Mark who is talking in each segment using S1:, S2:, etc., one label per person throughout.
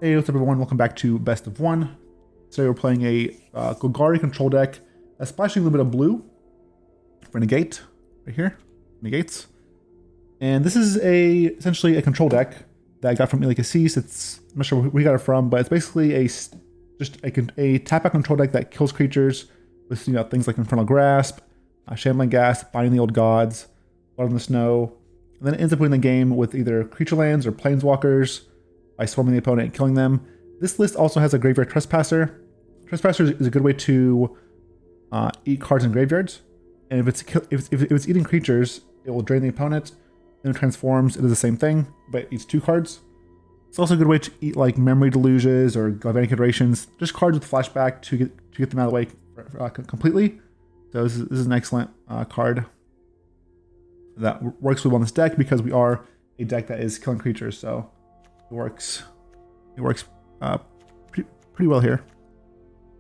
S1: Hey, what's up everyone, welcome back to Best of One. Today we're playing a Golgari control deck that's splashing a little bit of blue for Negate, right here, Negates. And this is essentially a control deck that I got from Illicacease. I'm not sure where we got it from, but it's basically just a tap-out control deck that kills creatures with things like Infernal Grasp, Shambling Ghast, Binding the Old Gods, Blood in the Snow, and then it ends up winning the game with either creature lands or planeswalkers by swarming the opponent and killing them. This list also has a Graveyard Trespasser. Trespasser is a good way to eat cards in graveyards, and if it's eating creatures, it will drain the opponent. Then it transforms. It does the same thing, but it eats 2 cards. It's also a good way to eat like Memory Deluges or Galvanic Iterations, just cards with flashback to get them out of the way completely. So this is an excellent card that works well on this deck because we are a deck that is killing creatures, so it works pretty well here.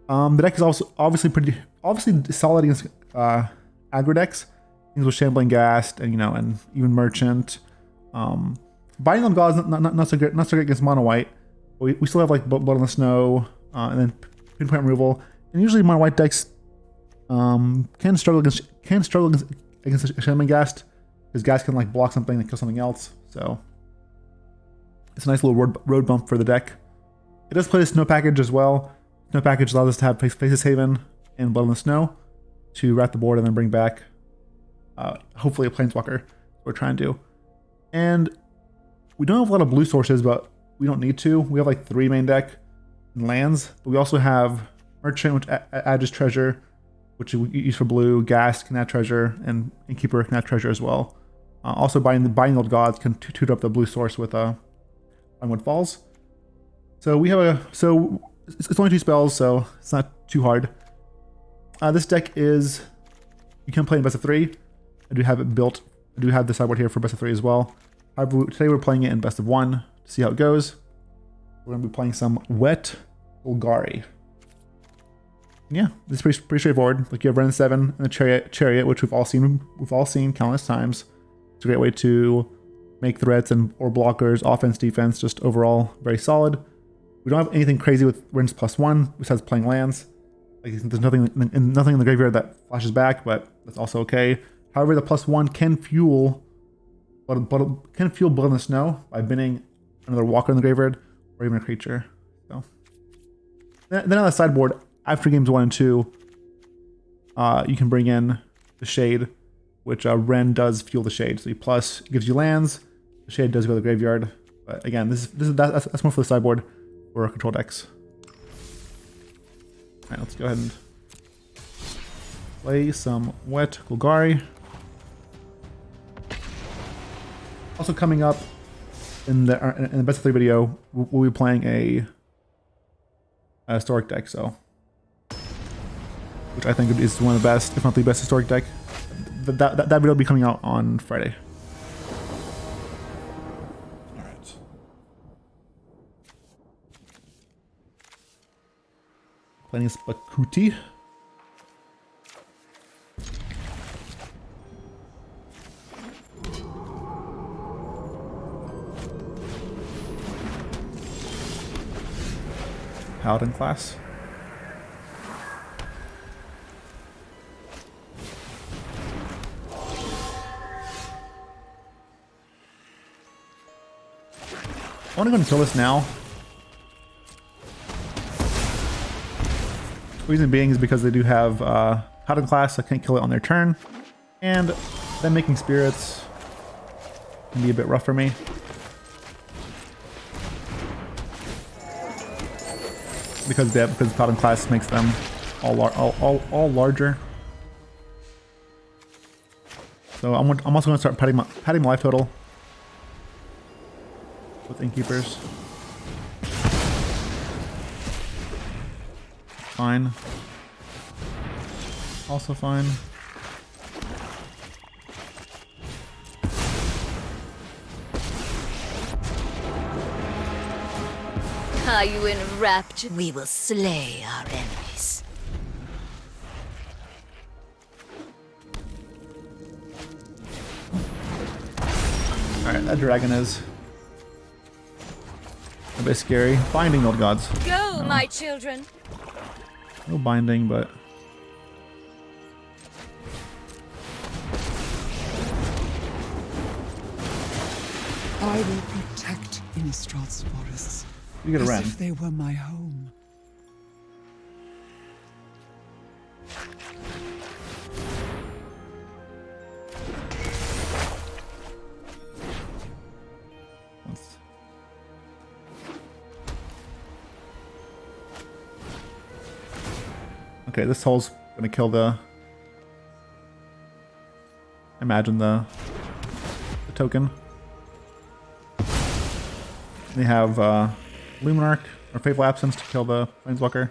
S1: The deck is also obviously solid against aggro decks, things with Shambling Ghast and and even Merchant. Binding the Gods not so great against mono white. But we still have like Blood in the Snow and then Pinpoint Removal, and usually mono white decks can struggle against Shambling Ghast because Ghast can like block something and kill something else. So it's a nice little road bump for the deck. It does play the Snow package as well. Snow package allows us to have Faceless Haven and Blood in the Snow to wrap the board and then bring back hopefully a Planeswalker. We're trying to. And we don't have a lot of blue sources, but we don't need to. We have like 3 main deck and lands, but we also have Merchant, which adds treasure, which we use for blue. Ghast can add treasure, and Innkeeper can add treasure as well. Also, Binding Old Gods can toot up the blue source with Rimewood Falls. So we have it's only 2 spells, so it's not too hard. This deck you can play in best of 3. I do have it built. I do have the sideboard here for best of 3 as well. However, today we're playing it in best of 1 to see how it goes. We're going to be playing some wet Golgari. Yeah, this is pretty straightforward. Like you have Wrenn and Seven and the Chariot, which we've all seen countless times. It's a great way to make threats or blockers, offense, defense, just overall very solid. We don't have anything crazy with Wren's +1 besides playing lands. Like there's nothing in the graveyard that flashes back, but that's also okay. However, the +1 can fuel Blood in the Snow by binning another walker in the graveyard or even a creature. So then on the sideboard, after games 1 and 2, you can bring in the Shade, which Wrenn does fuel the Shade. So plus gives you lands. The Shade does go to the graveyard. But again, that's more for the sideboard for control decks. Alright, let's go ahead and play some wet Golgari. Also coming up in the best of 3 video, we'll be playing a historic deck, so which I think is one of the best, if not the best historic deck. That video will be coming out on Friday. Alright. Playing Spakuti. Paladin class. I want to go and kill this now. Reason being is because they do have Paladin class, so I can't kill it on their turn. And then making spirits can be a bit rough for me. Because Paladin class makes them all larger. So I'm also going to start padding my life total with Innkeepers. Fine. Also fine.
S2: Are you enraptured? We will slay our enemies.
S1: Alright, that dragon is bit scary. Binding, old gods.
S2: Go,
S1: No.
S2: my children.
S1: No binding, but...
S3: I will protect Innistrad's forests
S1: You get a
S3: as
S1: Wrenn.
S3: if they were my home.
S1: Once. Okay, this hole's gonna kill the... Imagine the token. They have Luminarch or Fateful Absence to kill the Planeswalker.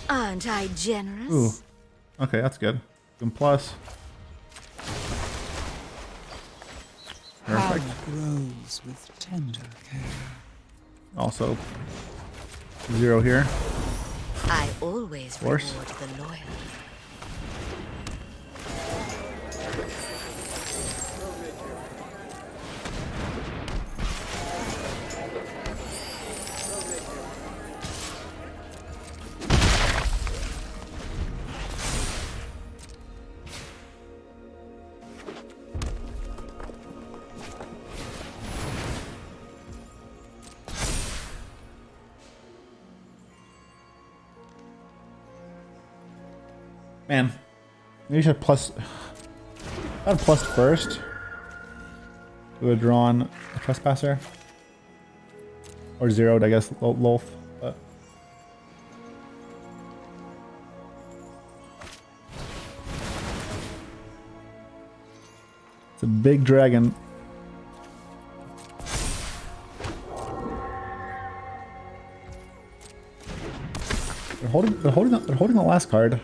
S2: Aren't I generous?
S1: Ooh. Okay, that's good. Some plus.
S3: Power
S1: Perfect.
S3: grows with tender care.
S1: Also, 0 here.
S2: I always
S1: Force.
S2: reward the loyal.
S1: Man, maybe you should plus. I'd plus first. We would have drawn a Trespasser. Or zeroed, I guess, Lolth. But it's a big dragon. They're holding the last card.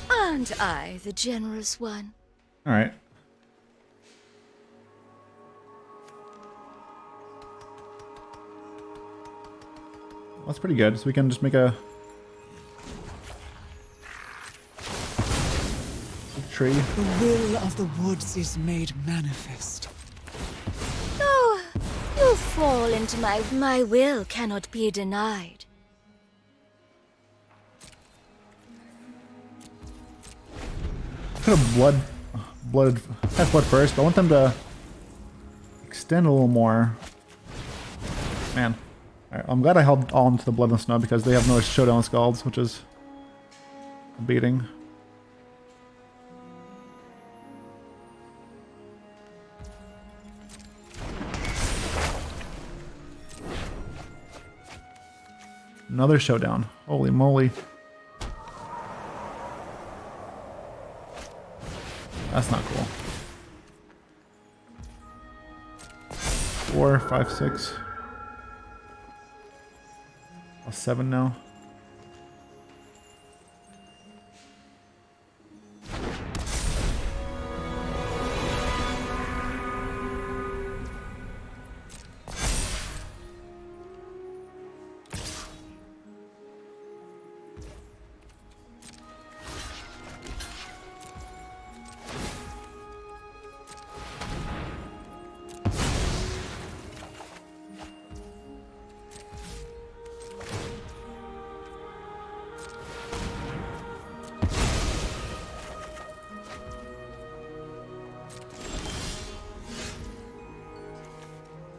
S2: Aren't I the generous one?
S1: Alright. That's pretty good. So we can just make a tree.
S3: The will of the woods is made manifest.
S2: Oh, you fall into my will cannot be denied.
S1: Could have that's blood first, but I want them to extend a little more. Man. Alright, I'm glad I held on to the Blood and Snow because they have no Showdown Scalds, which is a beating. Another Showdown. Holy moly. That's not cool. 4, 5, 6. 7 now.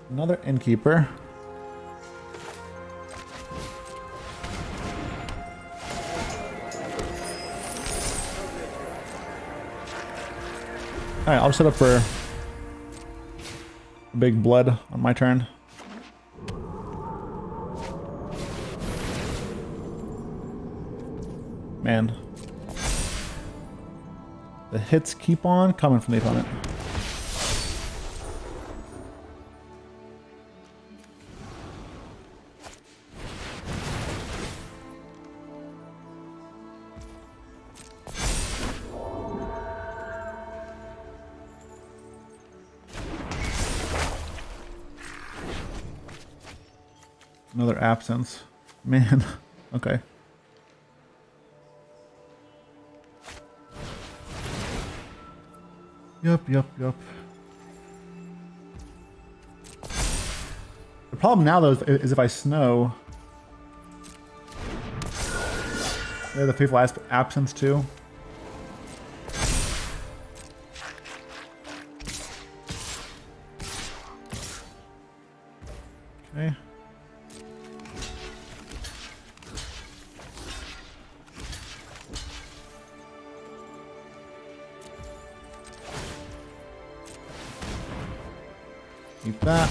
S1: Another Innkeeper. Alright, I'll set up for a big blood on my turn. Man. The hits keep on coming from the opponent. Another absence. Man. Okay. Yup. The problem now, though, is if I snow... They have the Faithful Absence, too. Okay. Keep that.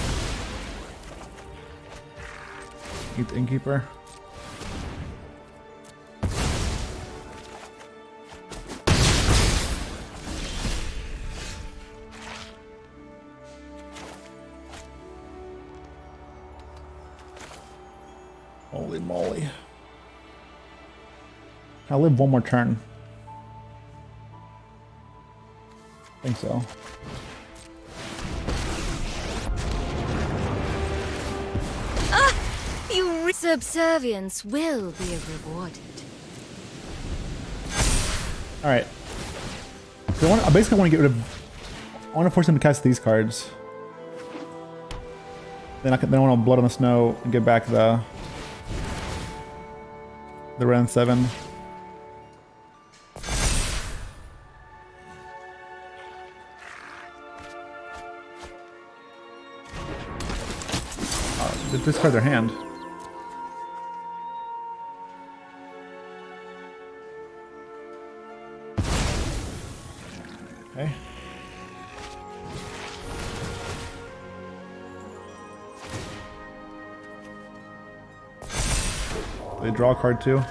S1: Keep the Innkeeper. Holy moly. I'll live one more turn. I think so.
S2: Subservience will be rewarded.
S1: Alright. So I basically want to get rid of... I want to force him to cast these cards. Then I want to Blood on the Snow and get back the Wrenn and Seven. Discard their hand. Okay. They draw a card too.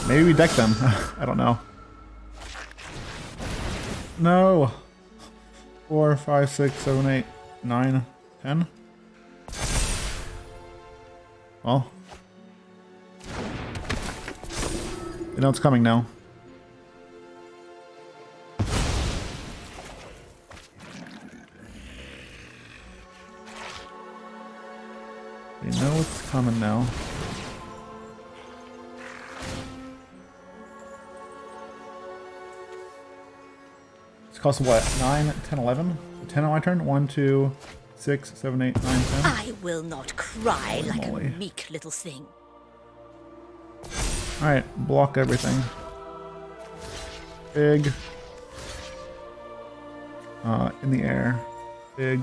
S1: Maybe we deck them. I don't know. No. 4, 5, 6, 7, 8, 9, 10. Well. You know it's coming now. You know what's coming now. It's cost what? 9, 10, 11? So 10 on my turn? 1, 2, 6, 7, 8, 9, 10.
S2: I will not cry like
S1: moly.
S2: a meek little thing.
S1: Alright, block everything. Big. In the air. Big.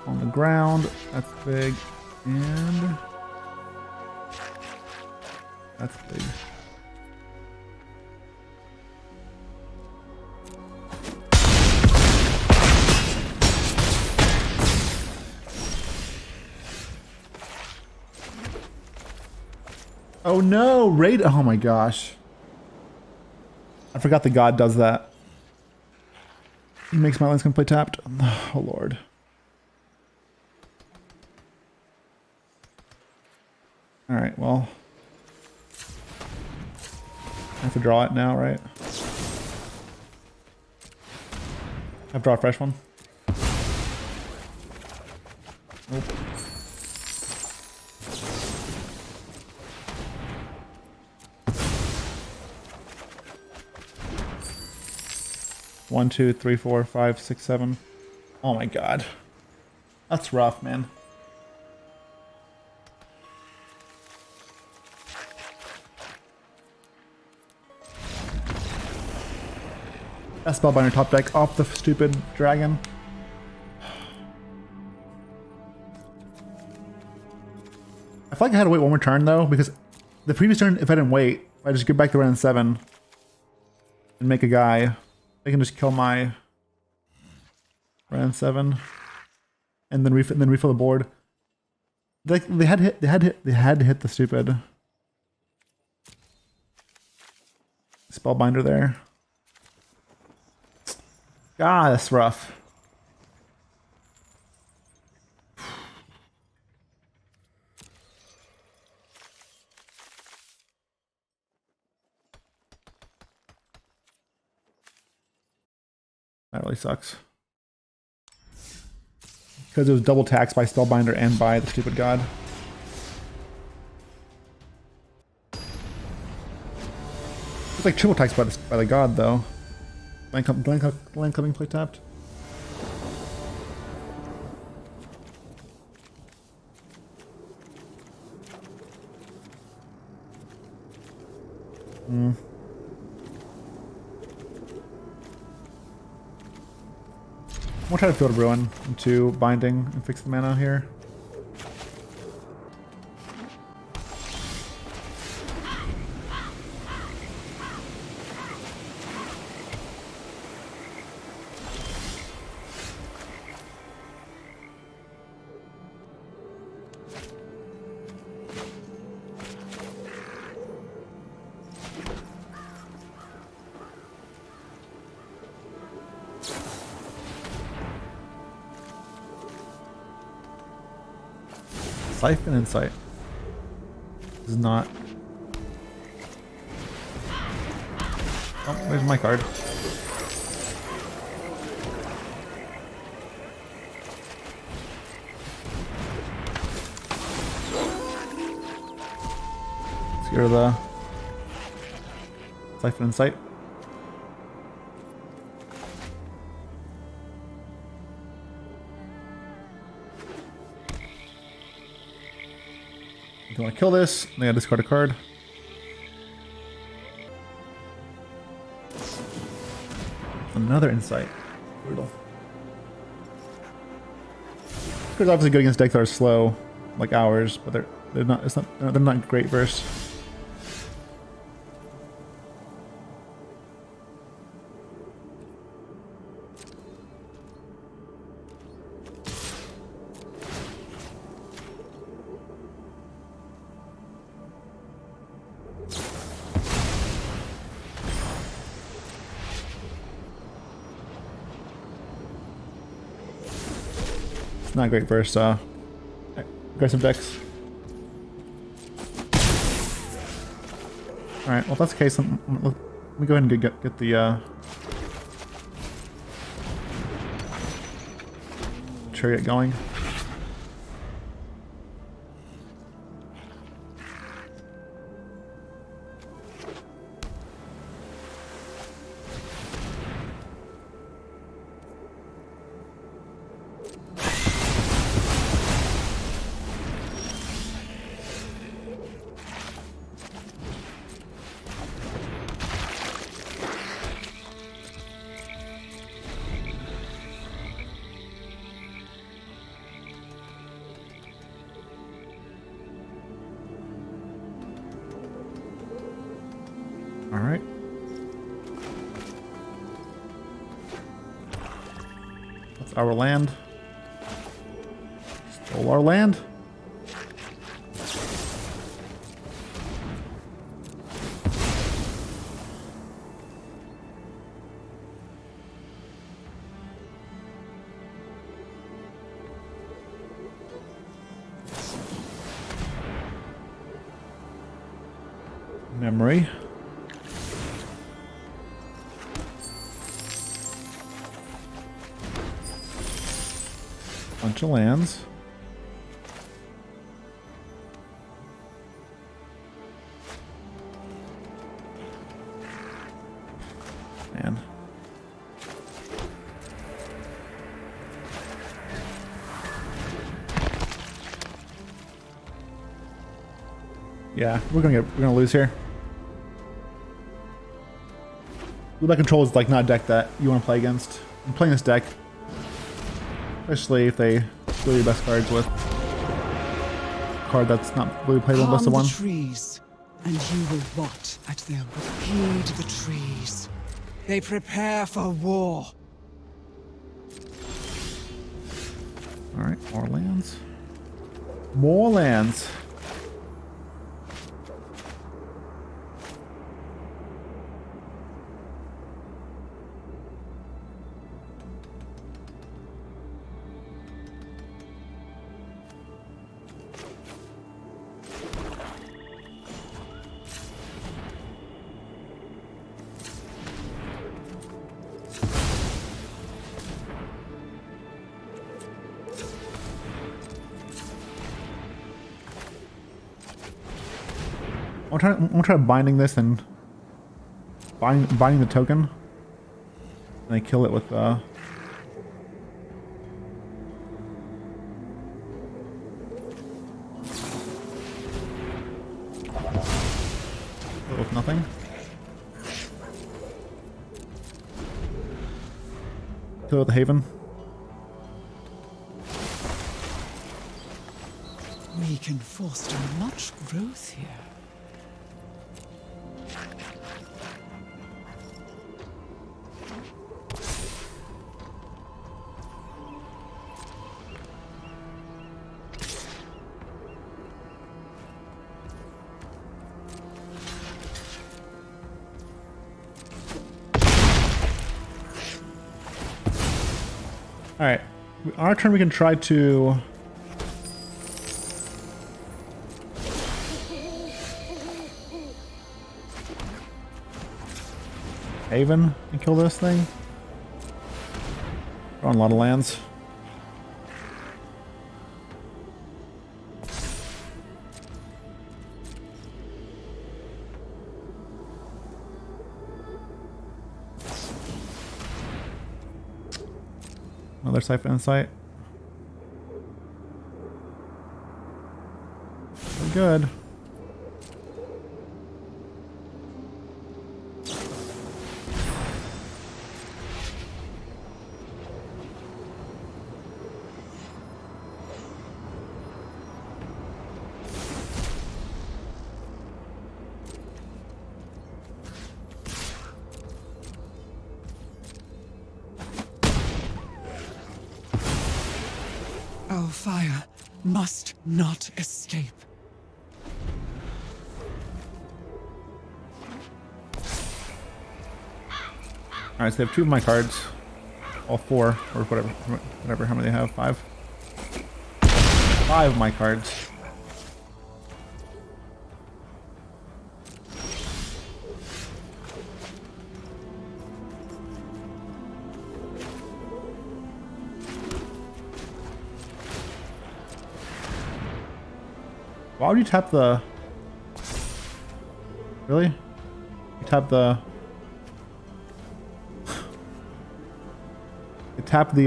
S1: On the ground. That's big. And that's big. Oh no, raid. Oh my gosh. I forgot the god does that. He makes my lands play tapped. Oh lord. Alright, well. I have to draw it now, right? I have to draw a fresh one. Nope. One, two, three, four, five, six, seven. Oh my god. That's rough, man. That Spellbinder top deck off the stupid dragon. I feel like I had to wait one more turn though, because the previous turn, if I didn't wait, if I just get back to Wrenn and Seven and make a guy, I can just kill my Wrenn and Seven and then refill the board. Like they had to hit the stupid Spellbinder there. God, that's rough. That really sucks. Because it was double taxed by Spellbinder and by the stupid god. It's like triple taxed by the god though. Land coming play tapped. Hmm. We'll try to Field of Ruin into Binding and fix the mana here. Siphon Insight. This is not. Oh, where's my card? Let's get rid of the Siphon Insight. If you want to kill this, then I discard a card. Another Insight. Brutal. This card's obviously good against decks that are slow, like ours, but they're not great versus. Not great versus aggressive decks. Alright, well if that's the case, let me go ahead and get the Chariot going. Alright. That's our land. Stole our land. Memory. Bunch of lands. Man. Yeah, we're gonna lose here. Blue Black Control is like not a deck that you want to play against. I'm playing this deck, especially if they steal your best cards with a card that's not really playable in best of one.
S3: Calm the trees, and you will rot at them. Heed the trees. They prepare for war.
S1: Alright, more lands. More lands. I'm gonna try binding this and binding the token. And I kill it with with nothing. Kill it with the Haven.
S3: We can foster much growth here.
S1: Alright. On our turn we can try to Haven and kill this thing. Drawing a lot of lands. Another Siphon Insight. Very good.
S3: Our fire must not escape.
S1: Alright, so they have 2 of my cards. All 4, or whatever, how many they have? 5? 5 of my cards. Why would you tap the... Really? You tap the... You tap the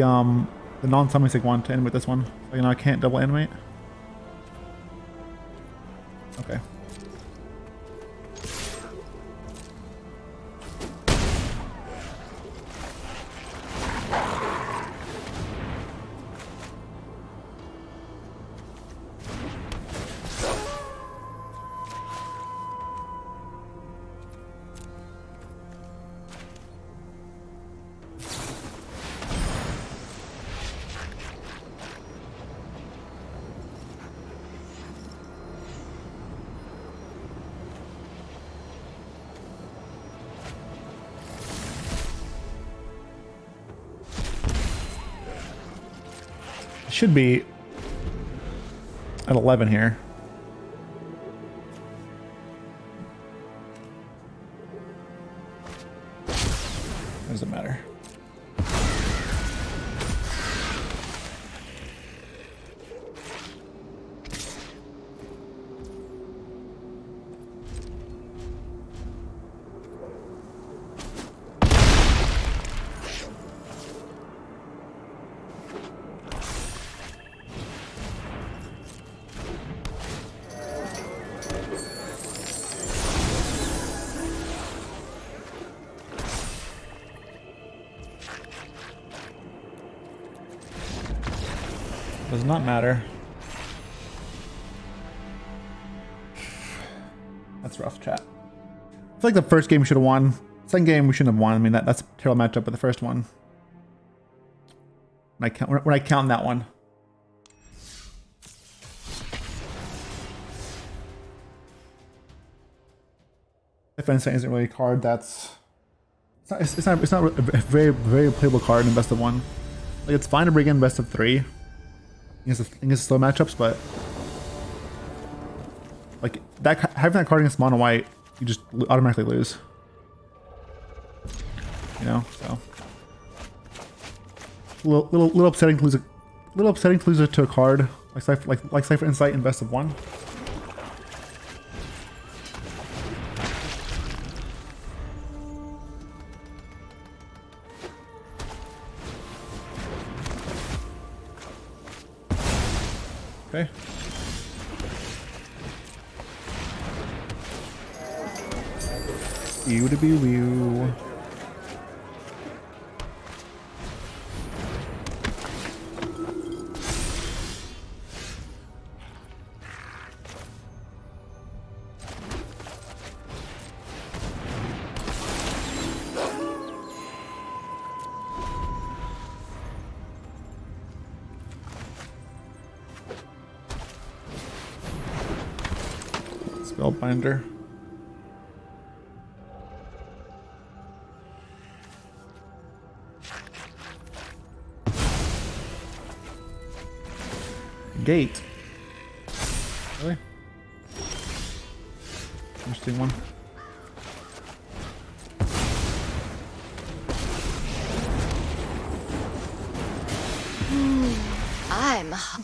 S1: non-summoning stick one to animate this one. So you know I can't double animate. Okay. Should be at 11 here. Doesn't matter. Does not matter. That's rough, chat. I feel like the first game we should have won. Second game we shouldn't have won. I mean that's a terrible matchup, but the first one. When I count that one. If Insight isn't really a card that's it's not a very playable card in best of 1. Like it's fine to bring in best of 3. Against slow matchups, but like that having that card against mono white, you just automatically lose. You know, so little upsetting to lose it to a card like Cypher Insight in best of 1. Okay. Ew to be wee. Spellbinder. Gate. Really? Interesting one.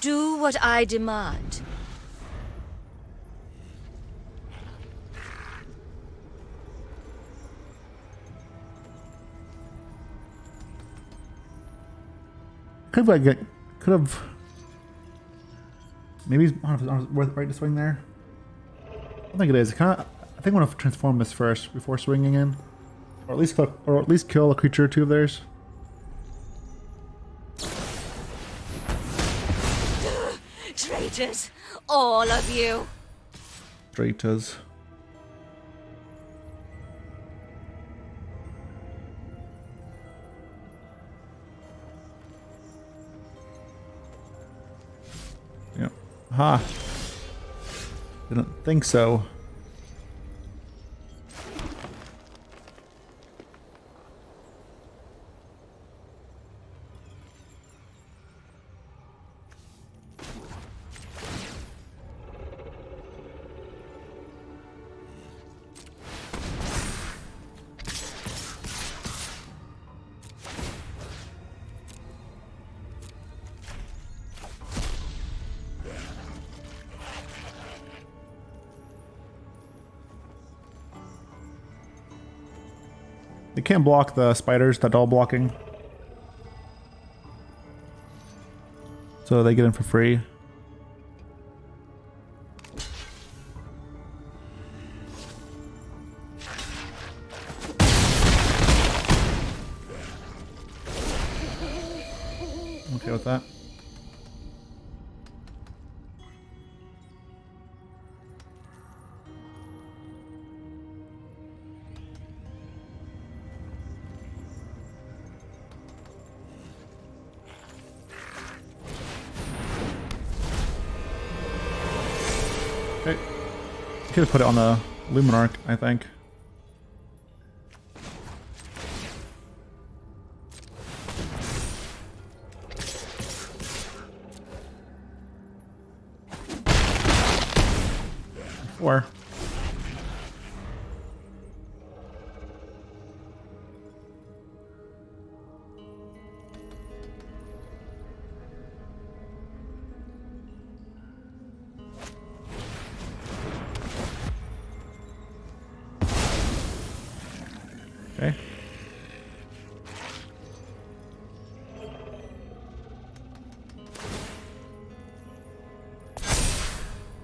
S2: Do what I demand.
S1: Could have. Maybe it's worth right to swing there. I don't think it is. I think I want to transform this first before swinging in, or at least kill a creature or two of theirs.
S2: Traitors, all of you.
S1: Traitors. Yeah. Ha. Didn't think so. They can't block the spiders that all blocking. So they get in for free. Okay with that. Okay. Could have put it on the Luminarch, I think. Or okay.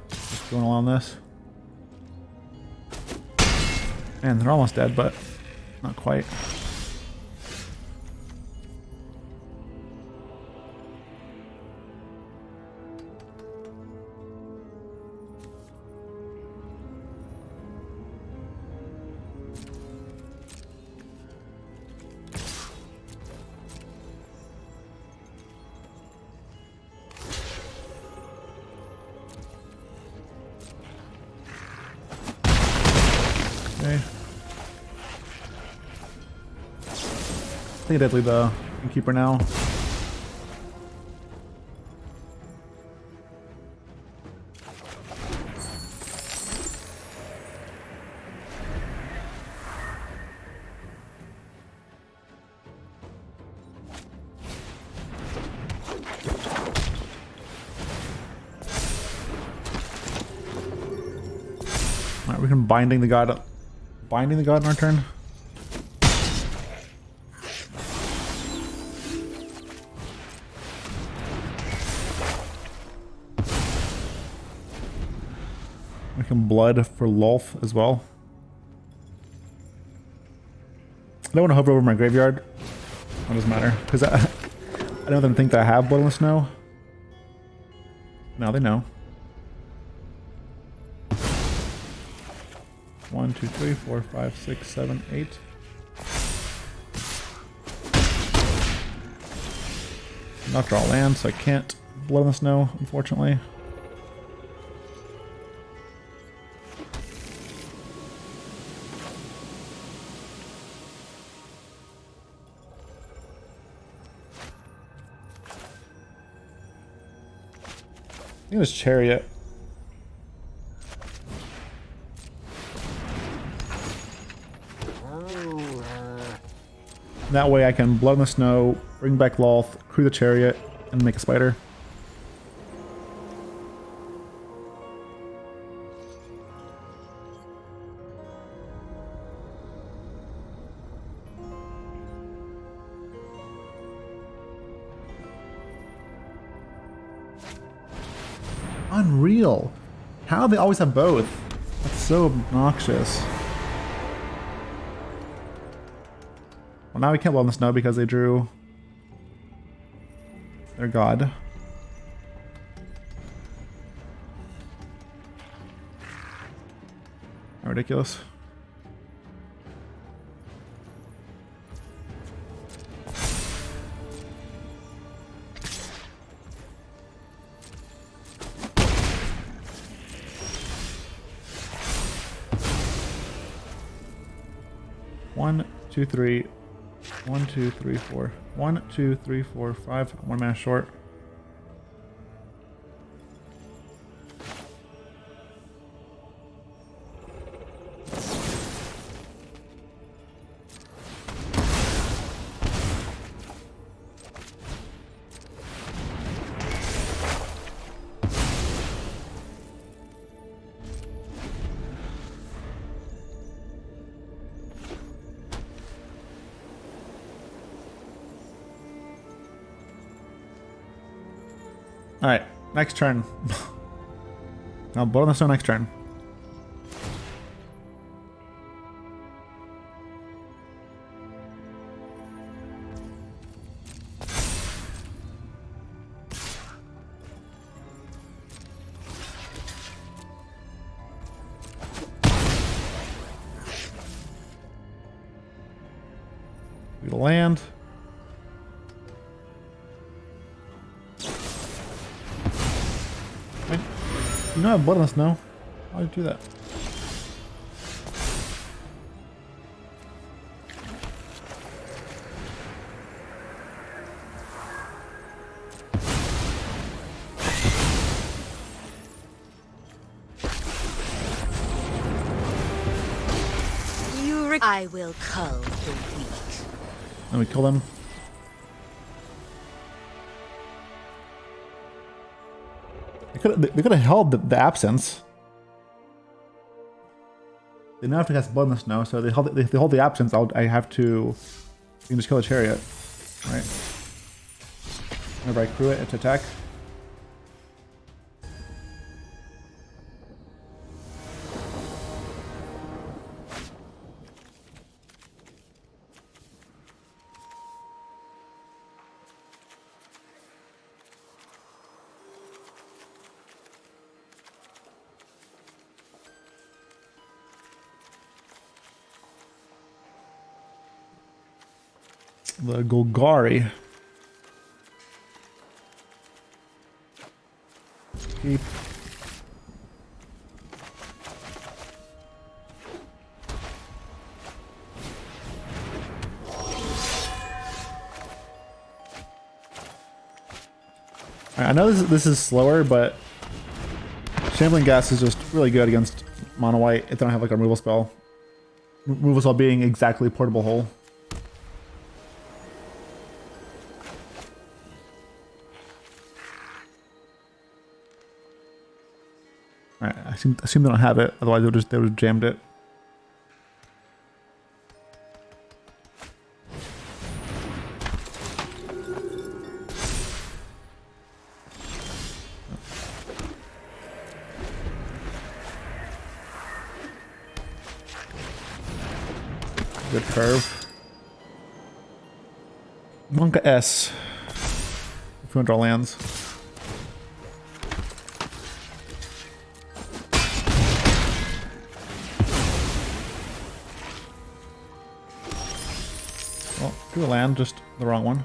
S1: Just going along this. Man, they're almost dead, but not quite. Okay. I think I'd leave the Innkeeper now. Alright, we can binding the god in our turn. can blood for Lolth as well. I don't want to hover over my graveyard. It doesn't matter. Because I don't even think that I have Blood on the Snow. Now they know. 1, 2, 3, 4, 5, 6, 7, 8. Not draw land, so I can't Blood on the Snow, unfortunately. I think it was Chariot. That way I can Blood on the Snow, bring back Lolth, crew the Chariot, and make a spider. Unreal. How do they always have both? That's so obnoxious. Well, now we can't Blood on the Snow because they drew their god. How ridiculous. One, two, three. 1, 2, 3, 4. 1, 2, 3, 4, 5. 1 mana short. Alright, next turn. Now Blood on the Snow next turn. We land. You know I have Blood on the Snow. Why did you do that?
S2: I will cull the weak.
S1: Let me kill them. They could have held the absence. They now have to cast Blood on the Snow, so they hold the absence. I have to. You can just kill the Chariot, right? Whenever I crew it, it's attack. The Golgari. Keep. I know this is slower, but Shambling Ghast is just really good against mono white if they don't have like a removal spell. Removal spell being exactly Portable Hole. Alright, I assume they don't have it, otherwise they would have jammed it. Good curve. Monka S. If you want to draw lands. Well, do a land, just the wrong one.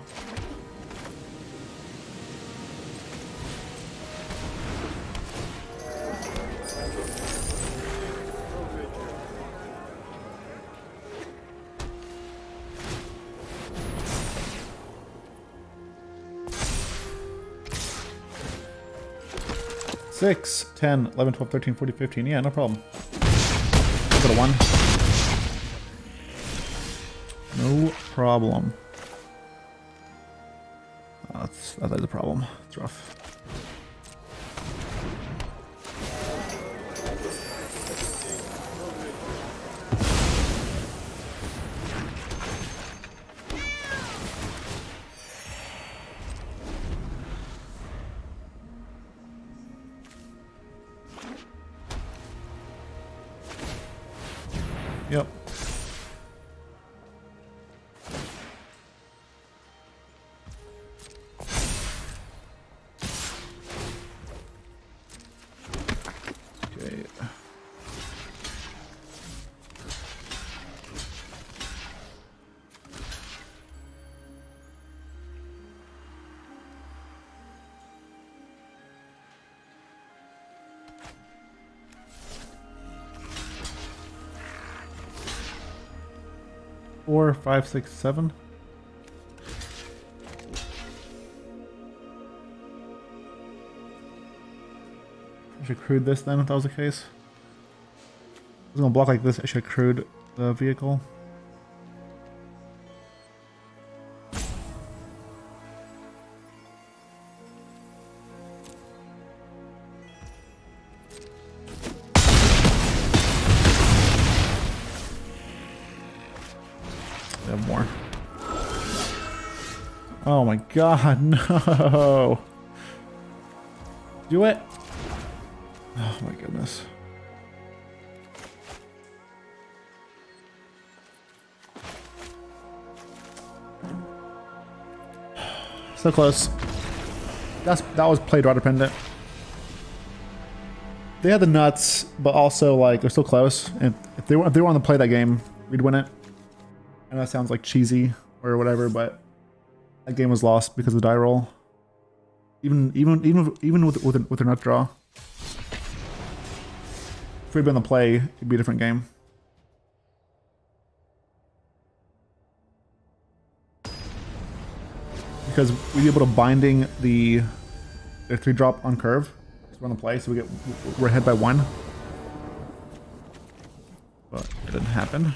S1: Six, 10, 11, 12, 13, 14, 15. Yeah, no problem. I'll go to 1. No problem. Oh, that is a problem. It's rough. Yep. Okay. Four, 5, 6, 7. I should crude this then if that was the case. If I was gonna block like this, I should crude the vehicle. More. Oh my god, no! Do it! Oh my goodness. So close. That was play draw dependent. They had the nuts, but also like they're still close. And if they wanted to play that game, we'd win it. I know that sounds like cheesy or whatever, but that game was lost because of the die roll. Even with a nut draw. If we'd been on the play, it'd be a different game. Because we'd be able to binding their 3-drop on curve. So we're on the play, so we're ahead by 1. But it didn't happen.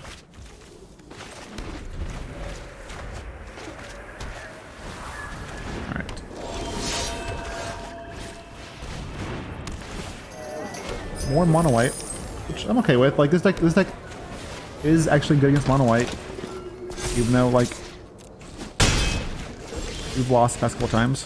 S1: More mono white, which I'm okay with. Like this deck is actually good against mono white, even though like we've lost the past couple times.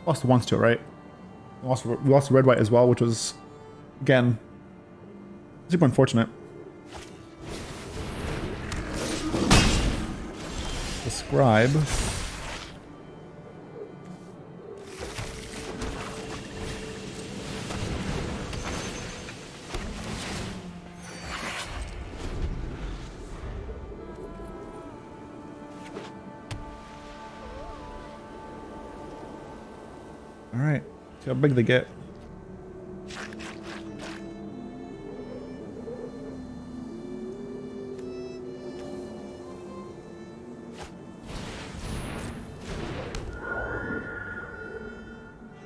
S1: Lost the once to it, right? We lost the red white as well, which was again super unfortunate. The scribe. All right, see how big they get.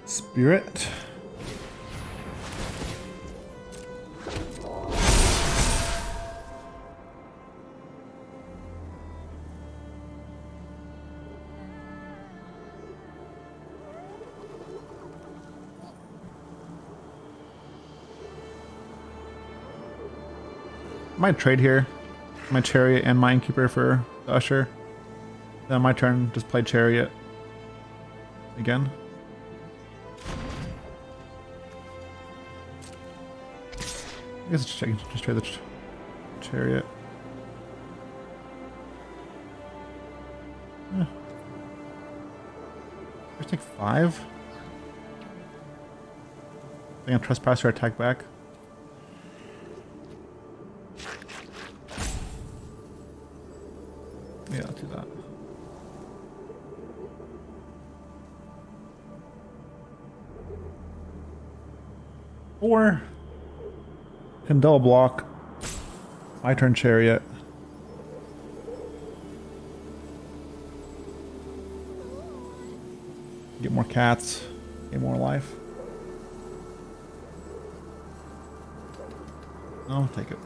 S1: Spirit. Might trade here. My Chariot and my Innkeeper for Usher. Then my turn, just play Chariot. Again. I guess I can just try the Chariot. Yeah. Just take 5. I think Trespasser attack back. Yeah, I'll do that. Or can double block. My turn Chariot. Get more cats. Get more life. No, I'll take it.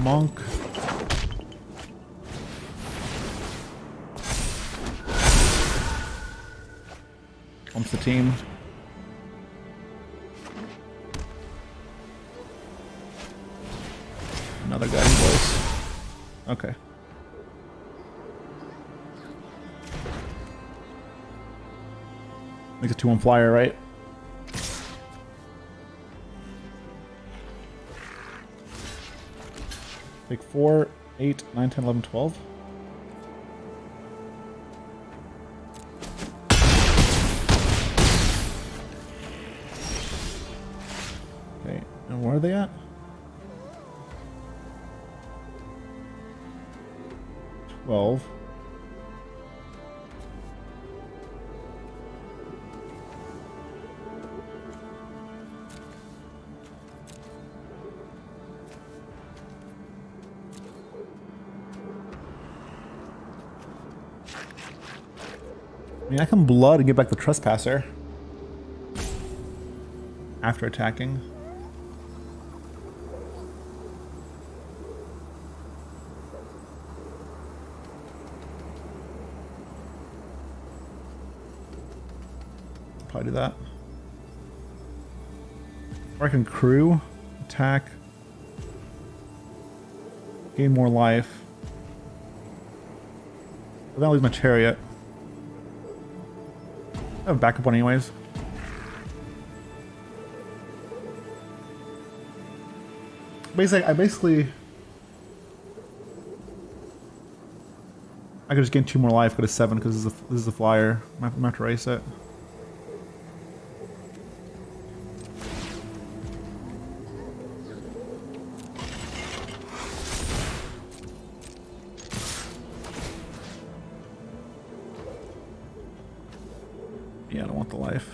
S1: Monk. Bumps the team. Another guiding voice. Okay. Makes a 2-1 flyer, right? Take 4, 8, 9, 10, 11, 12. Okay, and where are they at? 12. I mean, I can blood and get back the Trespasser after attacking. Probably do that. Or I can crew, attack, gain more life. But then I'll lose my Chariot. I have a backup one anyways. Basically I could just gain 2 more life, go to 7 because this is a flyer. I'm gonna have to race it. Yeah, I don't want the life.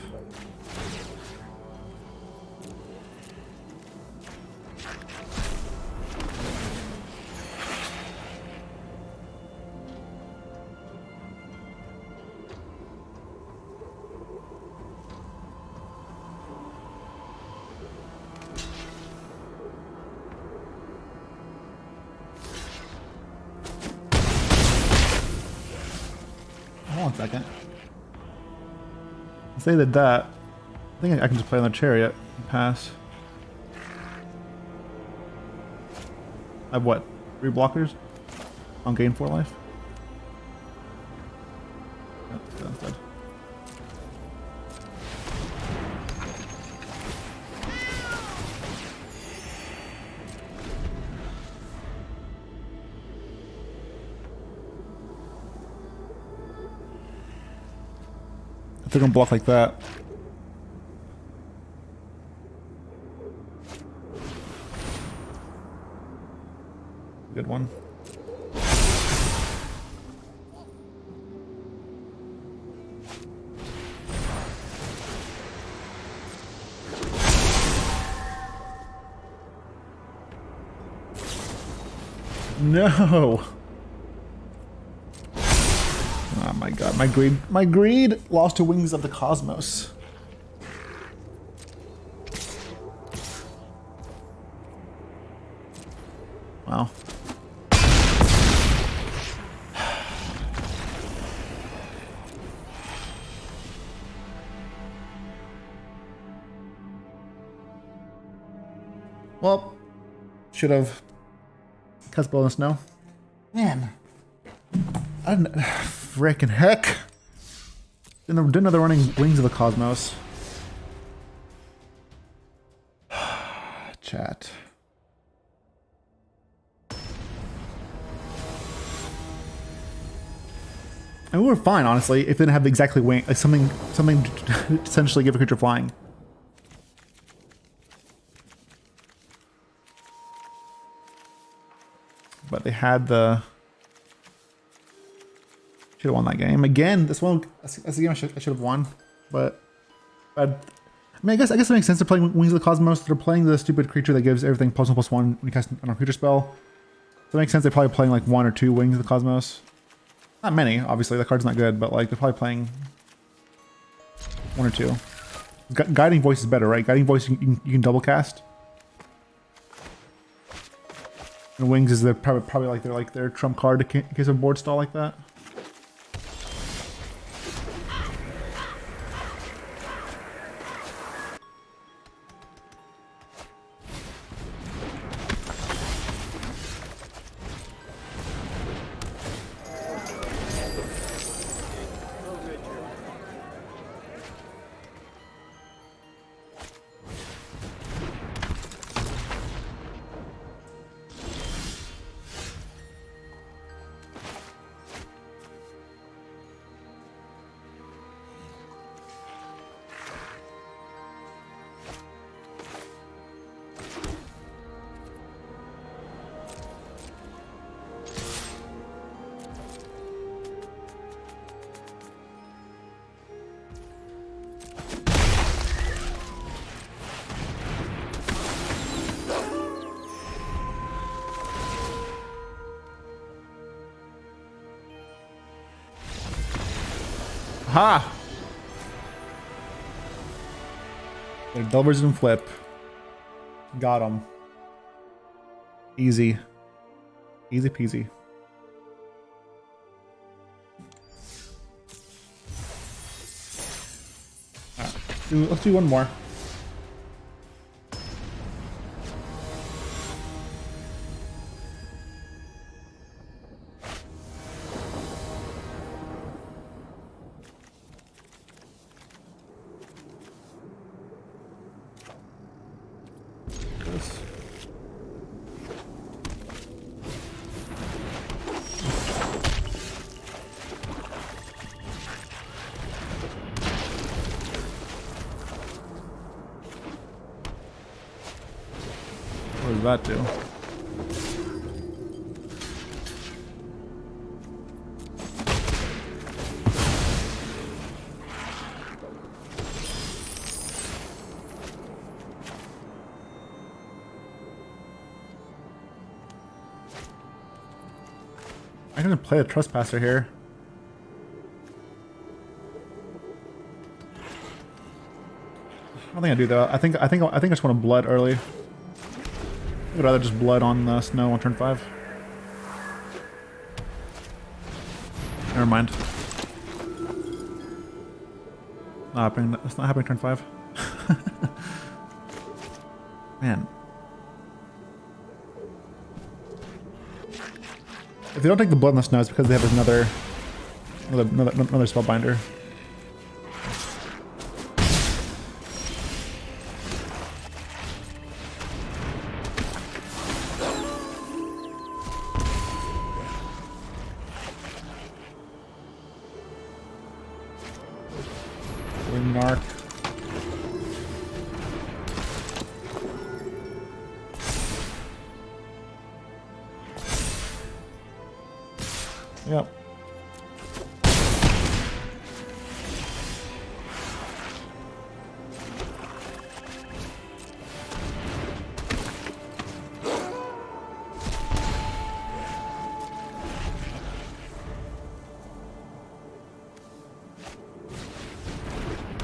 S1: Hold on a second. Say that I think I can just play on the Chariot and pass. I have what? 3 blockers? On gain 4 life? Yep, that's dead. If they're gonna block like that. Good one. No. Oh my god, my greed lost to Wings of the Cosmos. Wow. Well, should have cast bonus now. Man, I didn't. Frickin' heck! Didn't know they're running Wings of the Cosmos. Chat. And we were fine, honestly, if they didn't have exactly wing, like something to essentially give a creature flying. But they had the. Should have won that game again. This one, that's a game I should have won, but I mean, I guess it makes sense. They're playing Wings of the Cosmos. They're playing the stupid creature that gives everything +1/+1 when you cast on a creature spell. So it makes sense. They're probably playing like 1 or 2 Wings of the Cosmos. Not many, obviously. The card's not good, but like they're probably playing 1 or 2. Guiding Voice is better, right? Guiding Voice you can double cast. And Wings is probably like their trump card in case of board stall like that. Ha! They're Delvers and Flip. Got them. Easy. Easy peasy. Alright, let's do one more. What does that do? I can play a Trespasser here. I don't think I do though. I think I just want to blood early. I'd rather just blood on the snow on turn 5. Never mind. It's not happening turn 5. Man. If they don't take the blood on the snow, it's because they have another spellbinder. Narc. Yep.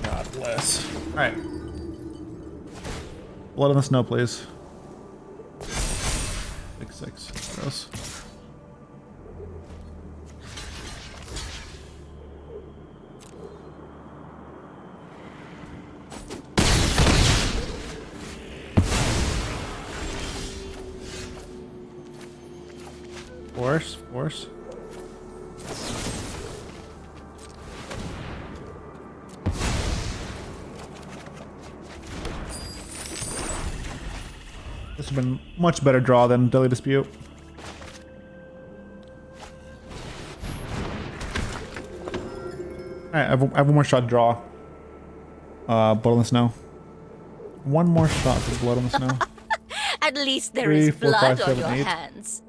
S1: God bless. All right. Blood on the snow, please. 6/6. Gross. Force. This has been much better draw than Deadly Dispute. Alright, I have one more shot to draw. Blood on the Snow. One more shot for Blood on the Snow.
S2: At least there
S1: 3,
S2: is
S1: 4,
S2: blood
S1: 5,
S2: on
S1: 7,
S2: your
S1: 8.
S2: hands.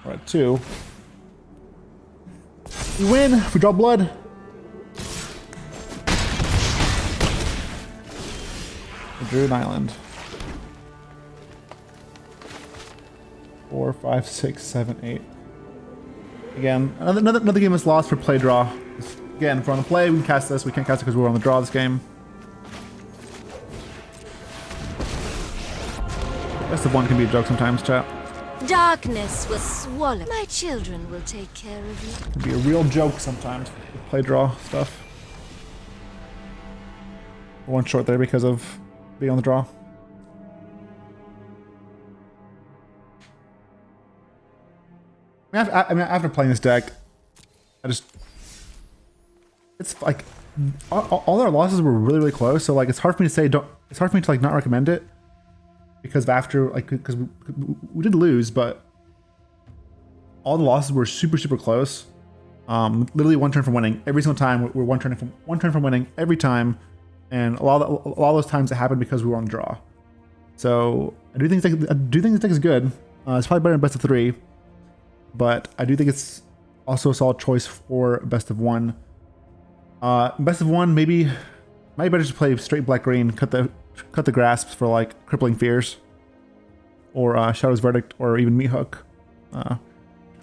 S1: We're at 2. We win if we draw blood. We drew an island. 4, 5, 6, 7, 8. Again, another game is lost for play draw. Again, if we're on the play, we can cast this. We can't cast it because we're on the draw this game. Best of one can be a joke sometimes, chat.
S2: Darkness will swallow. My children will take care of you.
S1: It can be a real joke sometimes with play draw stuff. One short there because of being on the draw. I mean, after playing this deck, it's like all our losses were really close. So like, it's hard for me to say it's hard for me to like not recommend it because because we did lose, but all the losses were super close. Literally one turn from winning every single time. We're one turn from winning every time, and a lot of those times it happened because we were on the draw. So I do think this deck is good. It's probably better than best of 3. But I do think it's also a solid choice for best of 1. Best of 1, might be better to play straight black green, cut the grasps for like crippling fears, or Shadow's Verdict, or even Meat Hook.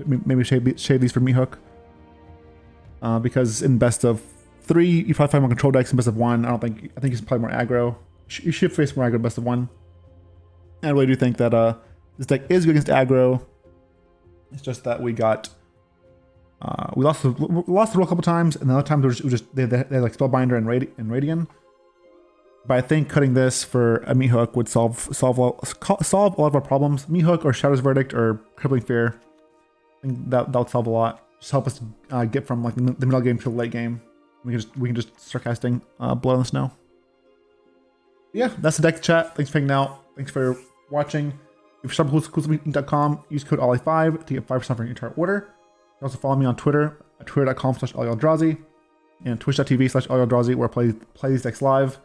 S1: Maybe shade these for Meat Hook. Because in best of 3, you probably find more control decks. In best of 1, I think it's probably more aggro. You should face more aggro in best of 1. I really do think that this deck is good against aggro. It's just that we got we lost the roll a couple times, and the other times they had like Spellbinder and Radiant. But I think cutting this for a Meat Hook would solve a lot of our problems. Meat Hook or Shadow's Verdict or Crippling Fear. I think that would solve a lot. Just help us get from like the middle game to the late game. We can just start casting Blood on the Snow. Yeah, that's the deck, chat. Thanks for hanging out. Thanks for watching. If you're CoolStuffInc.com, use code OLLIE5 to get 5% for your entire order. You can also follow me on Twitter at twitter.com/OllieAldrazi and twitch.tv/OllieAldrazi, where I play these decks live.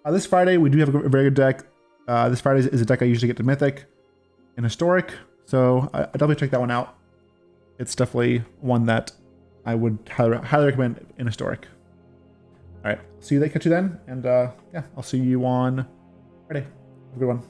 S1: This Friday, we do have a very good deck. This Friday is a deck I usually get to Mythic and Historic, so I definitely check that one out. It's definitely one that I would highly recommend in Historic. All right, catch you then, and yeah, I'll see you on Friday. Have a good one.